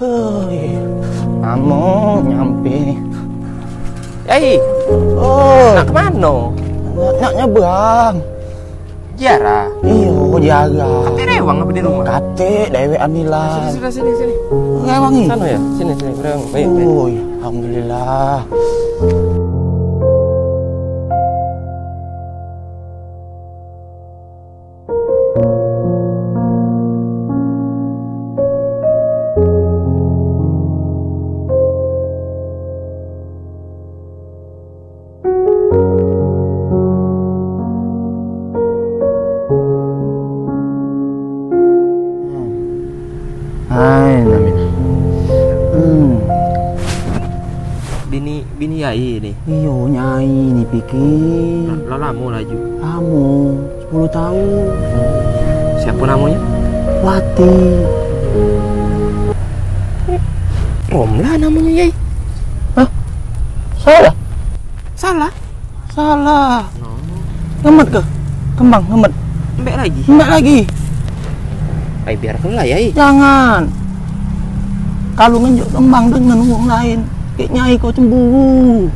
Hei, kamu nyampe. Yai, Oh, nak kemana? nak nyebrang. Jara. Iyo, jaga. Kate rewang apa di rumah? Kate dewe anilan. Sini. Rewang nih. Sana ya? Sini, rewang. Baik. Oh, alhamdulillah. Hai, Namina. Bini Yai nih. Iyo, nyai nih pikir. Lo lama laju. Kamu 10 tahun. Siapa namanya? Wati. Romlah namanya Yai. Hah? Salah? Salah. Ngemet ke? Kembang ngemet. Mbak lagi. Mbak lagi. Ay, biar lah Yai. Jangan. Kalau ngenjuk kembang dengan orang lain, kayak nyai kau cemburu.